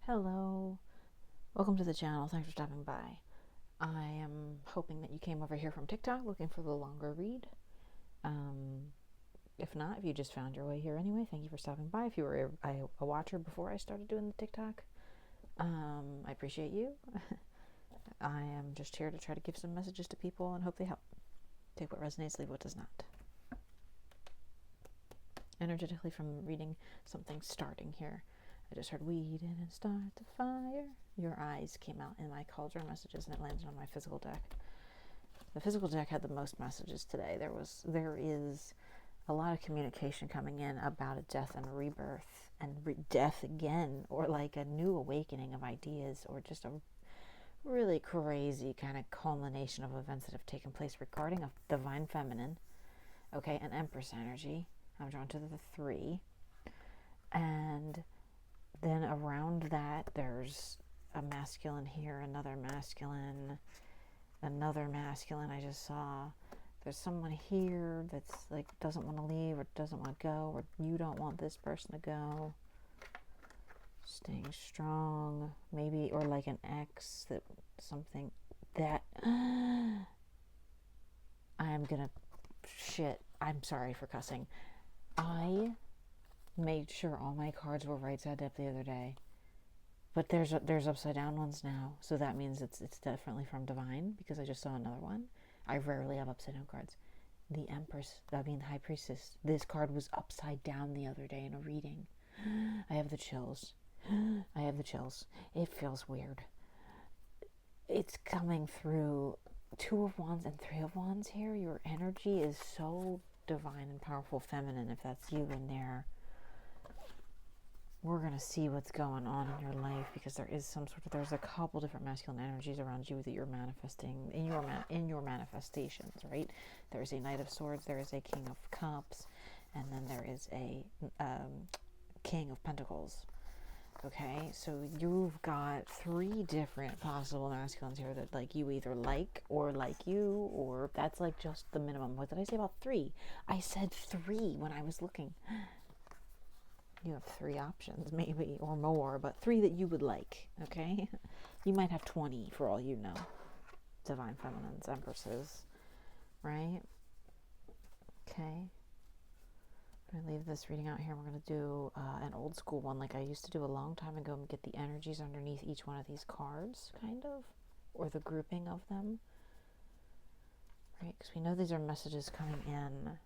Hello, welcome to the channel. Thanks for stopping by. I am hoping that you came over here from TikTok looking for the longer read. If not, if you just found your way here anyway, thank you for stopping by. If you were a watcher before I started doing the TikTok, I appreciate you. I am just here to try to give some messages to people and hope they help. Take what resonates, leave what does not. Energetically from reading something starting here. I just heard we didn't start the fire. Your eyes came out in my cauldron messages and it landed on my physical deck. The physical deck had the most messages today. There is a lot of communication coming in about a death and a rebirth and death again, or like a new awakening of ideas, or just a really crazy kind of culmination of events that have taken place regarding a divine feminine, okay, an empress energy. I'm drawn to the 3, and then around that there's a masculine here, another masculine. I just saw there's someone here that's like doesn't want to leave or doesn't want to go, or you don't want this person to go. Staying strong, maybe, or like an ex that something that I'm sorry for cussing. I made sure all my cards were right side up the other day, but there's upside down ones now, so that means it's definitely from divine, because I just saw another one. I rarely have upside down cards. The High Priestess. This card was upside down the other day in a reading. I have the chills. It feels weird. It's coming through 2 of Wands and 3 of Wands here. Your energy is so divine and powerful feminine. If that's you in there, we're going to see what's going on in your life, because there's a couple different masculine energies around you that you're manifesting in your manifestations, right? There's a Knight of Swords, there is a King of Cups, and then there is a King of Pentacles. Okay, so you've got 3 different possible masculines here that like you either like or like you, or that's like just the minimum. What did I say about 3? I said 3 when I was looking. You have 3 options, maybe, or more, but 3 that you would like, okay? You might have 20 for all you know. Divine feminines, empresses, right? Okay. I'm going to leave this reading out here. We're going to do an old school one like I used to do a long time ago, and get the energies underneath each one of these cards, kind of, or the grouping of them, right? Because we know these are messages coming in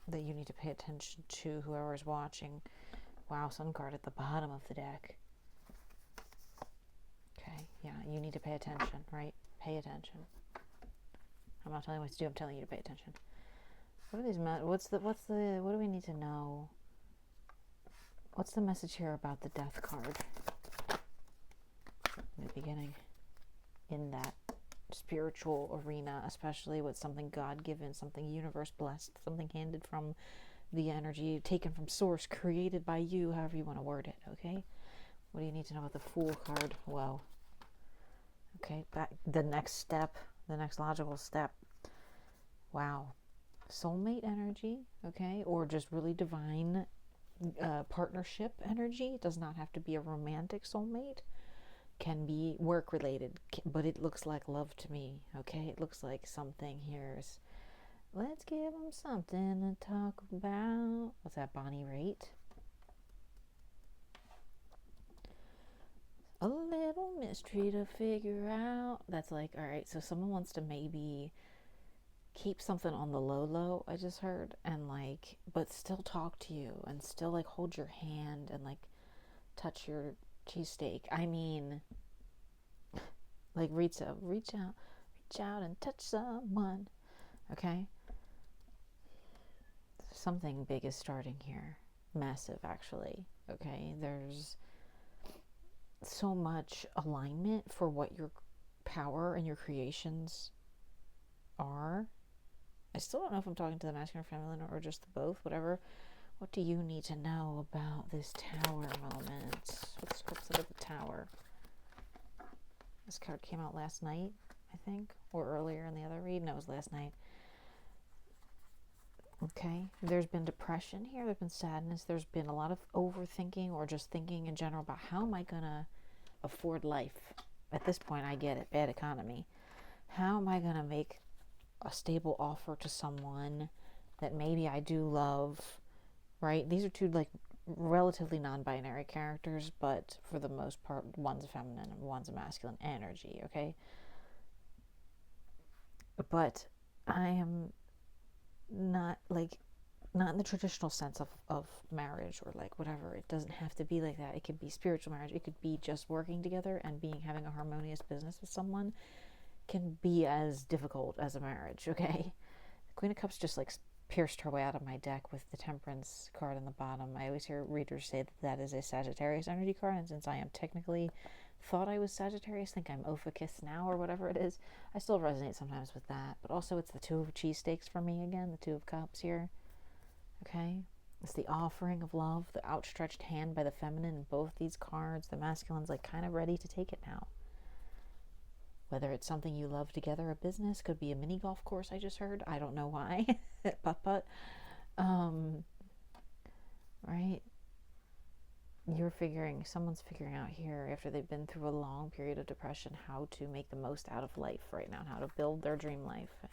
that you need to pay attention to, whoever is watching. Wow, Sun card at the bottom of the deck. Okay, yeah, you need to pay attention, right? Pay attention. I'm not telling you what to do, I'm telling you to pay attention. What are these what do we need to know? What's the message here about the Death card in the beginning, in that spiritual arena, especially with something God-given, something universe blessed, something handed from the energy, taken from source, created by you, however you want to word it, okay? What do you need to know about the Fool card? Whoa. Okay, the next logical step. Wow. Soulmate energy, okay? Or just really divine partnership energy. It does not have to be a romantic soulmate. Can be work related, but it looks like love to me, okay? It looks like something here is, let's give them something to talk about. What's that, Bonnie Raitt? A little mystery to figure out. That's like, all right, so someone wants to maybe keep something on the low, I just heard, and like, but still talk to you, and still like hold your hand and like touch your cheesesteak. I mean, like reach out and touch someone, okay? Something big is starting here, massive actually, okay? There's so much alignment for what your power and your creations are. I still don't know if I'm talking to the masculine or feminine, or just the both, whatever. What do you need to know about this Tower moment? What's about the Tower? This card came out last night, I think, or earlier in the other read. No, it was last night. Okay, there's been depression here, there's been sadness, there's been a lot of overthinking or just thinking in general about how am I gonna afford life. At this point, I get it, bad economy. How am I gonna make a stable offer to someone that maybe I do love, right? These are two like relatively non-binary characters, but for the most part, one's a feminine and one's a masculine energy, okay? But I am not like not in the traditional sense of marriage or like whatever. It doesn't have to be like that. It could be spiritual marriage. It could be just working together and having a harmonious business with someone can be as difficult as a marriage, okay? The Queen of Cups just like pierced her way out of my deck with the Temperance card in the bottom. I always hear readers say that is a Sagittarius energy card, and since I am technically thought I was Sagittarius, think I'm Ophiuchus now or whatever it is, I still resonate sometimes with that. But also it's the Two of Cheesesteaks for me again, the Two of Cups here, okay? It's the offering of love, the outstretched hand by the feminine in both these cards. The masculine's like kind of ready to take it now. Whether it's something you love together, a business, could be a mini golf course I just heard. I don't know why. Putt-putt. Right? Someone's figuring out here after they've been through a long period of depression how to make the most out of life right now and how to build their dream life.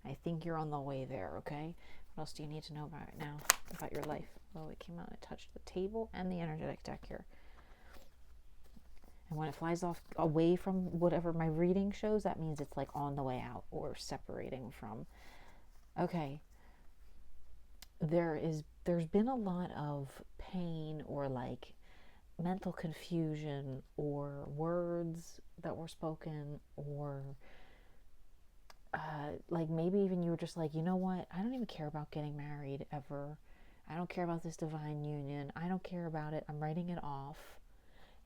I think you're on the way there, okay? What else do you need to know about right now, about your life? Oh, it came out and it touched the table and the energetic deck here. And when it flies off away from whatever my reading shows, that means it's like on the way out or separating from. Okay. There's been a lot of pain or like mental confusion or words that were spoken or like maybe even you were just like, you know what? I don't even care about getting married ever. I don't care about this divine union. I don't care about it. I'm writing it off.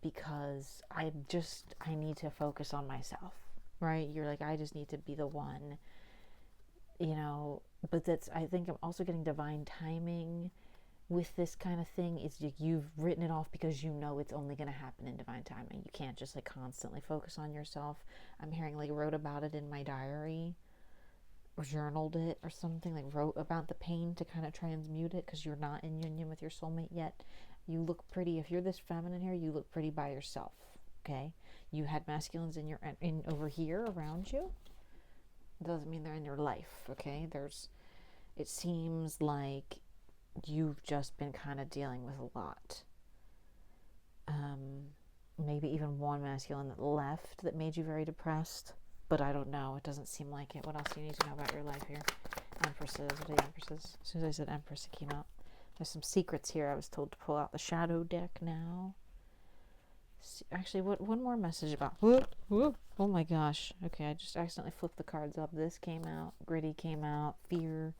Because I need to focus on myself, right? You're like, I just need to be the one, you know, but I think I'm also getting divine timing with this kind of thing. It's like you've written it off because you know it's only going to happen in divine timing. You can't just like constantly focus on yourself. I'm hearing like wrote about it in my diary or journaled it or something, like wrote about the pain to kind of transmute it because you're not in union with your soulmate yet. You look pretty. If you're this feminine here, you look pretty by yourself, okay? You had masculines in over here around you. It doesn't mean they're in your life, okay? It seems like you've just been kind of dealing with a lot. Maybe even one masculine that left that made you very depressed, but I don't know. It doesn't seem like it. What else do you need to know about your life here? Empresses. What are the Empresses? As soon as I said Empress, it came out. There's some secrets here. I was told to pull out the shadow deck now. Actually, one more message about... Whoop, whoop. Oh my gosh. Okay, I just accidentally flipped the cards up. This came out. Gritty came out. Fear.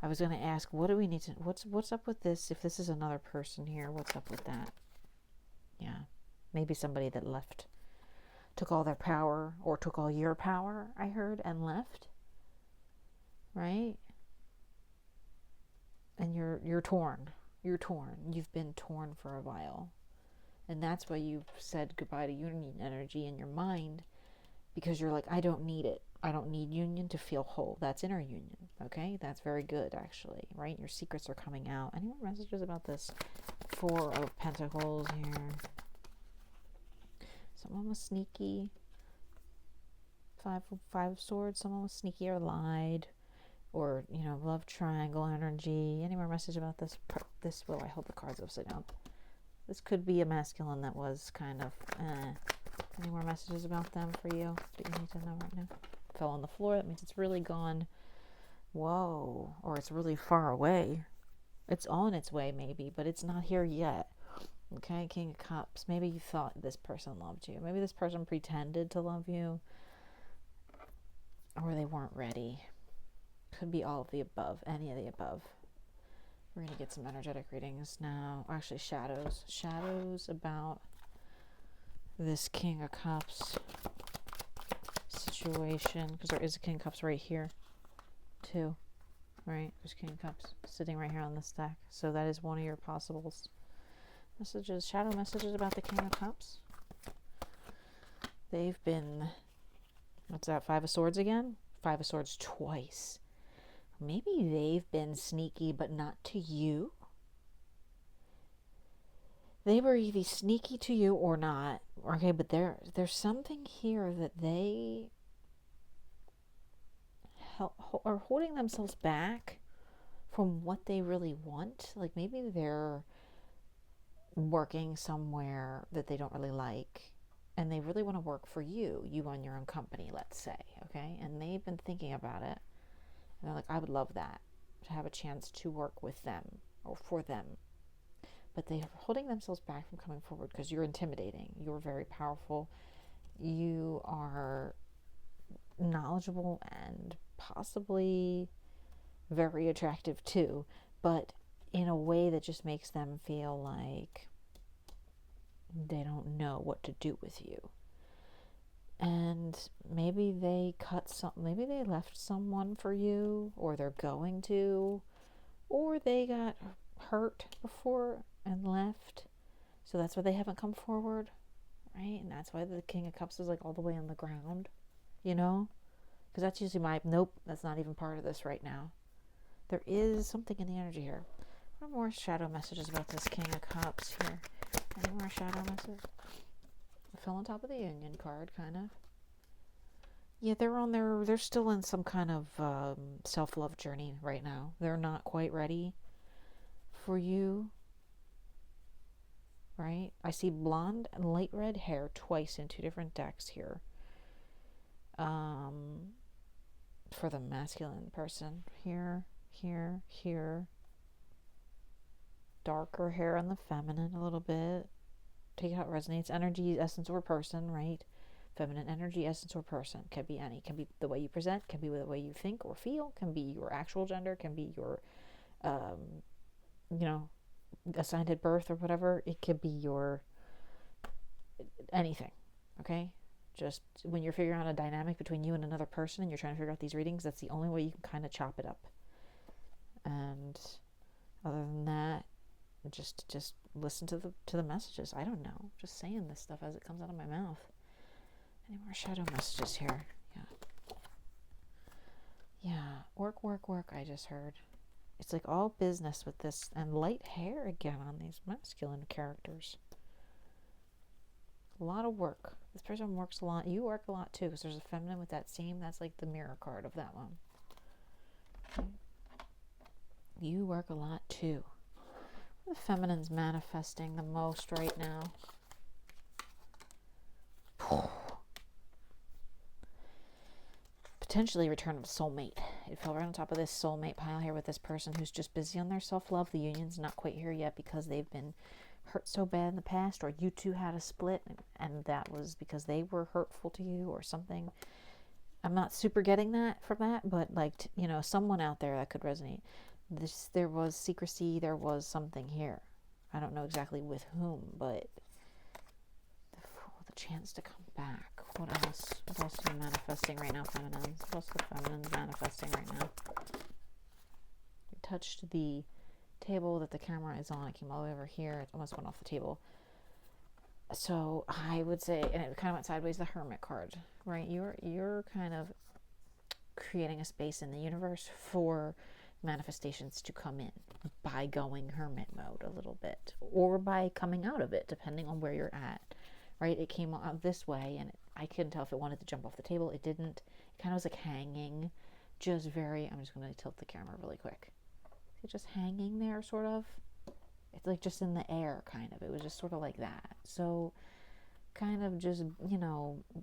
I was going to ask, what do we need to... What's up with this? If this is another person here, what's up with that? Yeah. Maybe somebody that left. Took all their power, or took all your power, I heard, and left. Right? And you're torn. You're torn. You've been torn for a while. And that's why you've said goodbye to union energy in your mind, because you're like, I don't need it. I don't need union to feel whole. That's inner union. Okay? That's very good, actually. Right? Your secrets are coming out. Any more messages about this? Four of Pentacles here. Someone was sneaky. Five of Swords. Someone was sneaky or lied. Or, you know, love triangle energy. Any more message about this? I hold the cards upside down. This could be a masculine that was kind of, Any more messages about them for you that you need to know right now? Fell on the floor. That means it's really gone. Whoa. Or it's really far away. It's on its way, maybe, but it's not here yet. Okay, King of Cups. Maybe you thought this person loved you. Maybe this person pretended to love you. Or they weren't ready. Could be all of the above, any of the above. We're going to get some energetic readings now. Actually, shadows. Shadows about this King of Cups situation. Because there is a King of Cups right here, too. Right? There's King of Cups sitting right here on this deck. So that is one of your possibles. Messages, shadow messages about the King of Cups. They've been... What's that? Five of Swords again? Five of Swords twice. Maybe they've been sneaky, but not to you. They were either sneaky to you or not. Okay, but there's something here that they are holding themselves back from what they really want. Like maybe they're working somewhere that they don't really like and they really want to work for you. You own your own company, let's say, okay? And they've been thinking about it. And they're like, I would love that, to have a chance to work with them or for them. But they're holding themselves back from coming forward because you're intimidating. You're very powerful. You are knowledgeable and possibly very attractive too, but in a way that just makes them feel like they don't know what to do with you. And maybe maybe they left someone for you, or they're going to, or they got hurt before and left. So that's why they haven't come forward, right? And that's why the King of Cups is like all the way on the ground, you know? Because that's usually nope, that's not even part of this right now. There is something in the energy here. What more shadow messages about this King of Cups here? Any more shadow messages? I fell on top of the Union card, kind of. Yeah, they're still in some kind of self-love journey right now. They're not quite ready for you, right? I see blonde and light red hair twice in two different decks here. For the masculine person, here, here. Darker hair on the feminine a little bit. Take it how it resonates. Energy, essence, or person, right? Feminine energy, essence, or person. Can be any. Can be the way you present. Can be the way you think or feel. Can be your actual gender. Can be your, assigned at birth or whatever. It could be your anything, okay? Just when you're figuring out a dynamic between you and another person and you're trying to figure out these readings, that's the only way you can kind of chop it up. And other than that, just listen to the messages. I don't know. Just saying this stuff as it comes out of my mouth. Any more shadow messages here? Yeah. Work. I just heard. It's like all business with this, and light hair again on these masculine characters. A lot of work. This person works a lot. You work a lot too, because there's a feminine with that same. That's like the mirror card of that one. Okay. You work a lot too. The feminine's manifesting the most right now. Potentially return of soulmate. It fell right on top of this soulmate pile here with this person who's just busy on their self-love. The union's not quite here yet because they've been hurt so bad in the past, or you two had a split and that was because they were hurtful to you or something. I'm not super getting that from that, but like, someone out there that could resonate. There was secrecy, there was something here. I don't know exactly with whom, but the chance to come back. What else? What else are you manifesting right now, feminines? What else are feminines manifesting right now? You touched the table that the camera is on. It came all the way over here. It almost went off the table. So I would say, and it kind of went sideways, the Hermit card, right? You're kind of creating a space in the universe for manifestations to come in by going hermit mode a little bit, or by coming out of it, depending on where you're at, right? It came out this way, and I couldn't tell if it wanted to jump off the table. It didn't. It kind of was like hanging, just very, I'm just going to tilt the camera really quick. See, just hanging there, sort of. It's like just in the air, kind of. It was just sort of like that. So kind of just,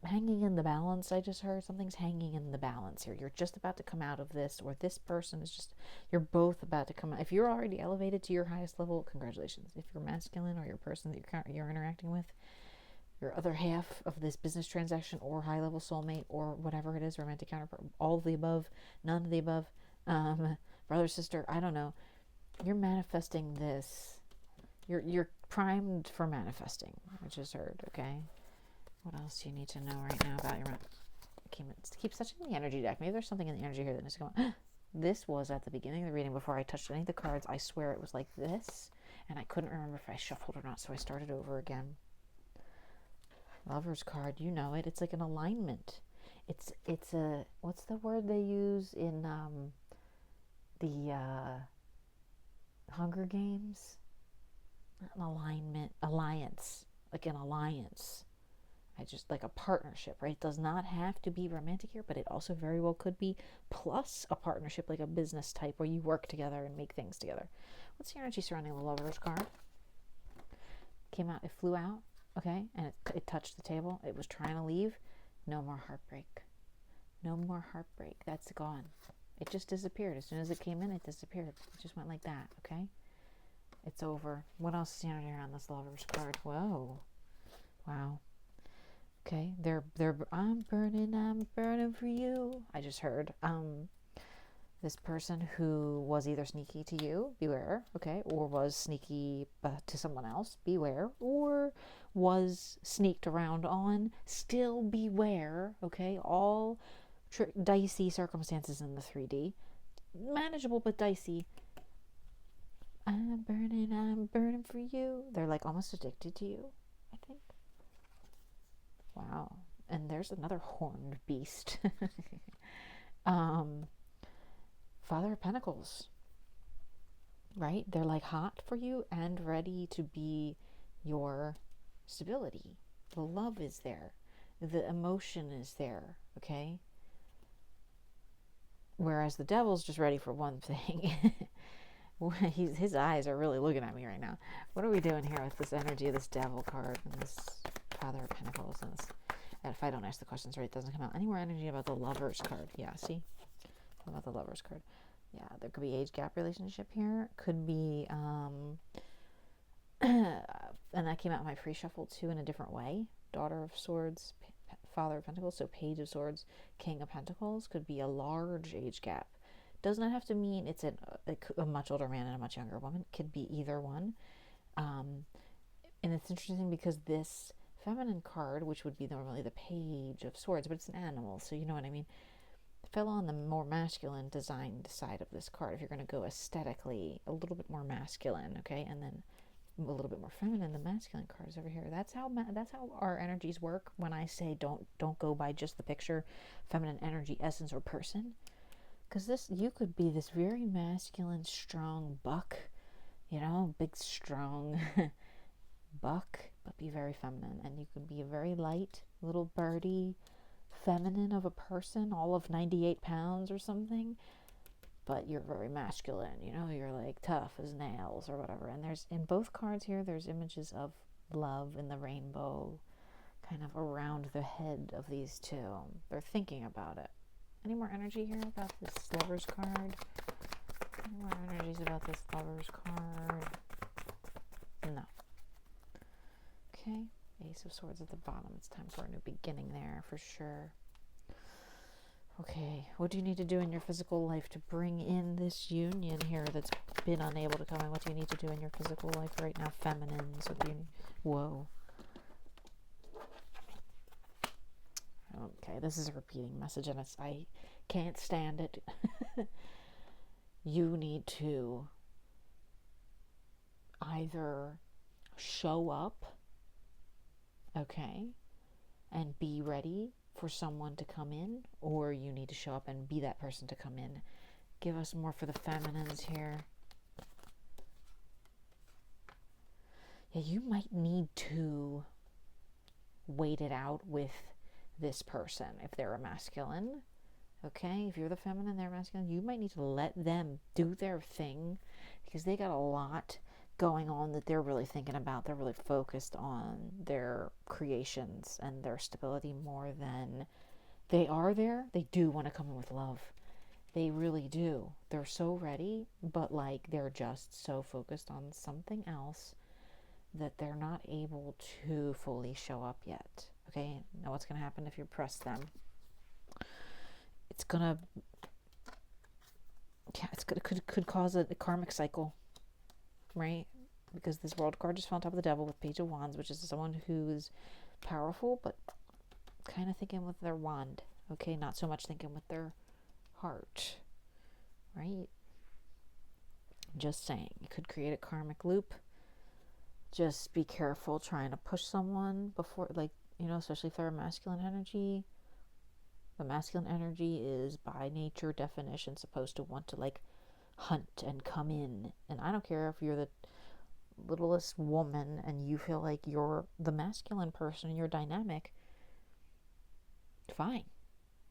hanging in the balance. I just heard something's hanging in the balance here. You're just about to come out of this, or this person is just, you're both about to come out. If you're already elevated to your highest level, congratulations. If you're masculine, or your person that you're interacting with, your other half of this business transaction, or high level soulmate, or whatever it is, romantic counterpart, all of the above, none of the above, brother, sister, I don't know. You're manifesting this. You're primed for manifesting, I just heard, okay? What else do you need to know right now about your keep touching the energy deck. Maybe there's something in the energy here that needs to come on. This was at the beginning of the reading before I touched any of the cards. I swear it was like this, and I couldn't remember if I shuffled or not, so I started over again. Lover's card, you know it. It's like an alignment. It's a, what's the word they use in the Hunger Games, an alliance, like an alliance. I just like a partnership, right? It does not have to be romantic here, but it also very well could be plus a partnership, like a business type where you work together and make things together. What's the energy surrounding the Lovers card? Came out, it flew out, okay, and it touched the table. It was trying to leave. No more heartbreak. No more heartbreak. That's gone. It just disappeared. As soon as it came in, it disappeared. It just went like that, okay? It's over. What else is the energy around this Lovers card? Whoa. Wow. Okay, I'm burning for you. I just heard this person who was either sneaky to you, beware, okay, or was sneaky to someone else, beware, or was sneaked around on, still beware, okay, all dicey circumstances in the 3D, manageable but dicey. I'm burning for you. They're like almost addicted to you, I think. Wow. And there's another horned beast. Father of Pentacles, right? They're like hot for you and ready to be your stability. The love is there. The emotion is there, okay? Whereas the devil's just ready for one thing. His eyes are really looking at me right now. What are we doing here with this energy of this devil card and this Father of Pentacles and this? And if I don't ask the questions right, it doesn't come out. Any more energy about the Lovers card? Yeah, see? About the Lovers card. Yeah, there could be age gap relationship here. Could be, and that came out in my pre-shuffle too in a different way. Daughter of Swords, Father of Pentacles, so Page of Swords, King of Pentacles. Could be a large age gap. Does not have to mean it's a much older man and a much younger woman. Could be either one. And it's interesting because this feminine card, which would be normally the Page of Swords, but it's an animal, so you know what I mean, fell on the more masculine designed side of this card. If you're going to go aesthetically a little bit more masculine, okay, and then a little bit more feminine, the masculine card is over here. That's how our energies work. When I say don't go by just the picture, feminine energy, essence, or person, because you could be this very masculine, strong buck, you know, big, strong buck, but be very feminine. And you could be a very light little birdie, feminine of a person, all of 98 pounds or something, but you're very masculine, you know, you're like tough as nails or whatever. And there's, in both cards here, there's images of love in the rainbow kind of around the head of these two. They're thinking about it. Any more energy here about this Lovers card? Any more energies about this Lovers card? No. Okay, Ace of Swords at the bottom. It's time for a new beginning there, for sure. Okay, what do you need to do in your physical life to bring in this union here that's been unable to come in? What do you need to do in your physical life right now? Feminines, what do you need? Whoa. Okay, this is a repeating message, and I can't stand it. You need to either show up, okay, and be ready for someone to come in, or you need to show up and be that person to come in. Give us more for the feminines here. Yeah, you might need to wait it out with this person if they're a masculine, okay? If you're the feminine, they're masculine, you might need to let them do their thing because they got a lot going on that they're really thinking about. They're really focused on their creations and their stability more than they are there. They do want to come in with love. They really do. They're so ready, but like they're just so focused on something else that they're not able to fully show up yet. Okay, now what's going to happen if you press them? It's gonna, yeah, could cause a karmic cycle, right? Because this World card just fell on top of the Devil with Page of Wands, which is someone who's powerful, but kind of thinking with their wand, okay? Not so much thinking with their heart, right? Just saying, it could create a karmic loop. Just be careful trying to push someone before, like, you know, especially if they're a masculine energy. The masculine energy is by nature definition supposed to want to like hunt and come in. And I don't care if you're the littlest woman and you feel like you're the masculine person, you're dynamic, fine.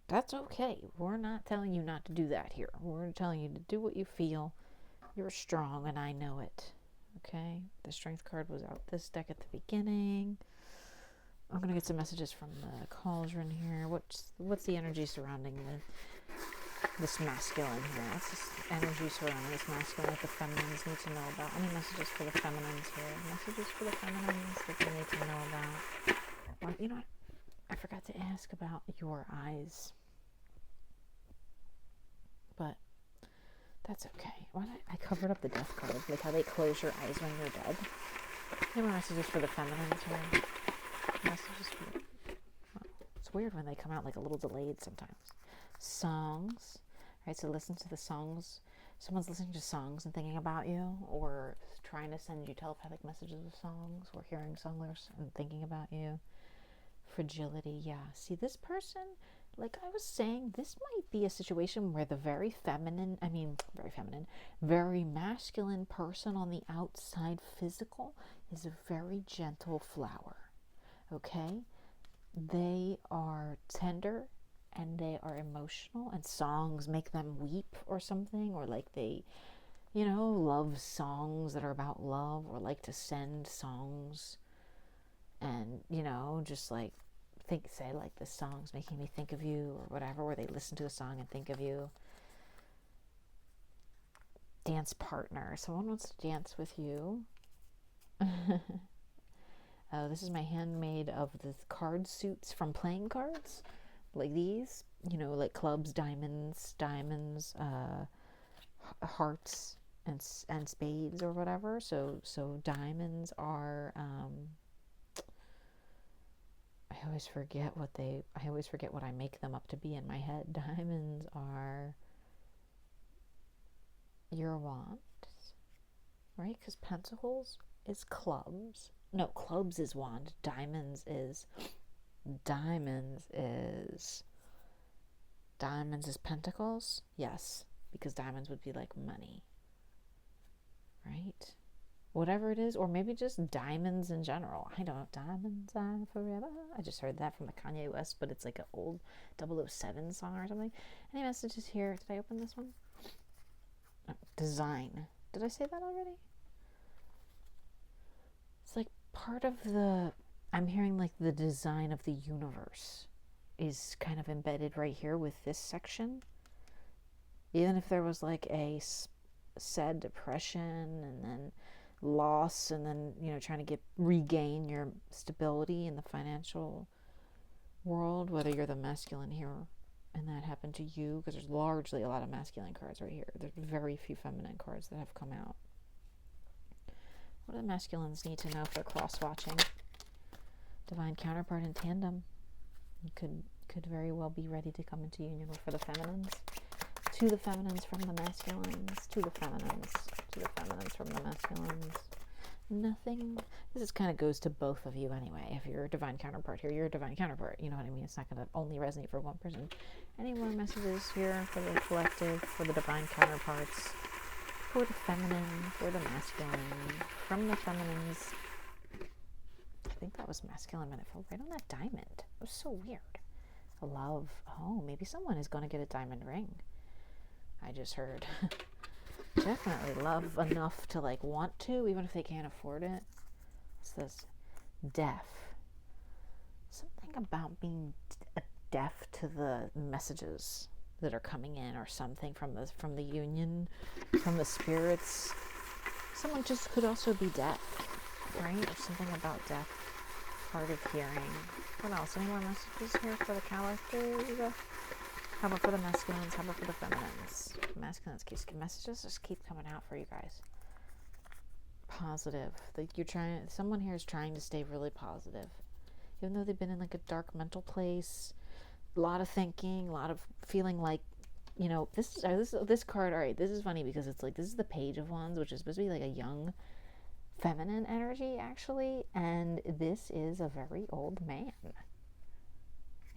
That's okay. We're not telling you not to do that here. We're telling you to do what you feel. You're strong and I know it. Okay? The strength card was out this deck at the beginning. I'm going to get some messages from the cauldron here. What's the energy surrounding this masculine here? What's this energy surrounding this masculine that the feminines need to know about? Any messages for the feminines here? Messages for the feminines that they need to know about? Well, you know what? I forgot to ask about your eyes. But that's okay. Why not? I covered up the death card, like how they close your eyes when you're dead. Any more messages for the feminines here? Messages for it's weird when they come out like a little delayed sometimes. Songs. Right, so listen to the songs. Someone's listening to songs and thinking about you, or trying to send you telepathic messages of songs, or hearing songs and thinking about you. Fragility, yeah. See, this person, like I was saying, this might be a situation where the very masculine person on the outside physical is a very gentle flower. Okay? They are tender and they are emotional, and songs make them weep or something, or like they, love songs that are about love, or like to send songs and, just like say like this song's making me think of you or whatever, where they listen to a song and think of you. Dance partner. Someone wants to dance with you. This is my handmade of the card suits from playing cards. Like these, like clubs, diamonds, hearts, and spades or whatever. So diamonds are, I always forget what I make them up to be in my head. Diamonds are your wands, right? Because pentacles is clubs. No, clubs is wand. Diamonds is pentacles. Yes, because diamonds would be like money, right? Whatever it is, or maybe just diamonds in general. I don't know. Diamonds are forever. I just heard that from the Kanye West, but it's like an old 007 song or something. Any messages here? Did I open this one? Oh, design. Did I say that already? It's like part of I'm hearing like the design of the universe is kind of embedded right here with this section. Even if there was like a sad depression and then loss, and then trying to regain your stability in the financial world, whether you're the masculine here and that happened to you, because there's largely a lot of masculine cards right here. There's very few feminine cards that have come out. What do the masculines need to know if they're cross-watching? Divine counterpart in tandem could very well be ready to come into union for the feminines. To the feminines from the masculines. To the feminines from the masculines. Nothing. This kind of goes to both of you anyway. If you're a divine counterpart here, you're a divine counterpart. You know what I mean? It's not going to only resonate for one person. Any more messages here for the collective, for the divine counterparts, for the feminine, for the masculine, from the feminines? I think that was masculine, but it fell right on that diamond. It was so weird. Love. Oh, maybe someone is going to get a diamond ring. I just heard. Definitely love enough to like want to, even if they can't afford it. What's this? Deaf. Something about being deaf to the messages that are coming in, or something from the union, from the spirits. Someone just could also be deaf, right? Or something about deaf, hard of hearing. What else? Any more messages here for the collective? How about for the masculines? How about for the feminines? Masculines, messages just keep coming out for you guys. Positive. Someone here is trying to stay really positive. Even though they've been in like a dark mental place, a lot of thinking, a lot of feeling like, this card, all right, this is funny because it's like, this is the Page of Wands, which is supposed to be like a young feminine energy, actually, and this is a very old man.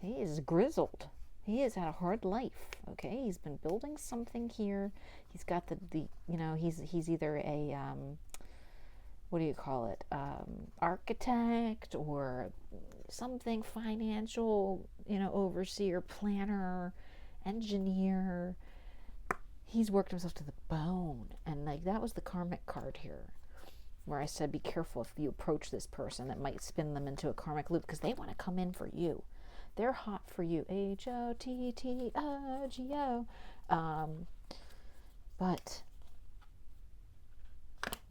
He is grizzled. He has had a hard life, okay? He's been building something here. He's got the he's either a, what do you call it, architect or something, financial, overseer, planner, engineer. He's worked himself to the bone. And like, that was the karmic card here, where I said be careful if you approach this person, that might spin them into a karmic loop, because they want to come in for you. They're hot for you. HOTTOGO. But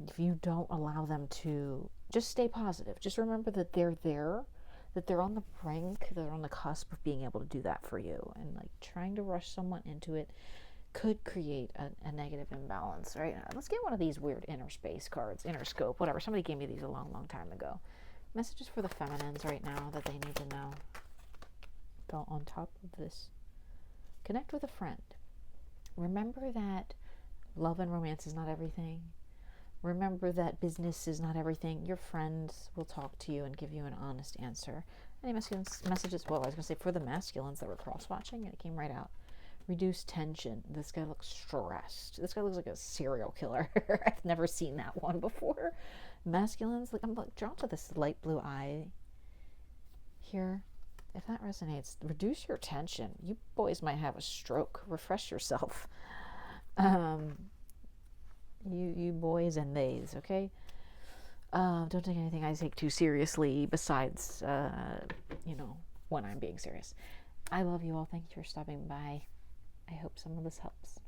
if you don't allow them to, just stay positive. Just remember that they're there, that they're on the brink, they're on the cusp of being able to do that for you. And like, trying to rush someone into it could create a negative imbalance, right? Let's get one of these weird inner space cards, inner scope, whatever. Somebody gave me these a long, long time ago. Messages for the feminines right now that they need to know. Go on top of this. Connect with a friend. Remember that love and romance is not everything. Remember that business is not everything. Your friends will talk to you and give you an honest answer. Any masculine messages? Well, I was going to say for the masculines that were cross-watching, and it came right out. Reduce tension. This guy looks stressed. This guy looks like a serial killer. I've never seen that one before. Masculines, like, I'm drawn to this light blue eye here. If that resonates, reduce your tension. You boys might have a stroke. Refresh yourself. You boys and theys, okay? Don't take anything I take too seriously besides, when I'm being serious. I love you all. Thank you for stopping by. I hope some of this helps.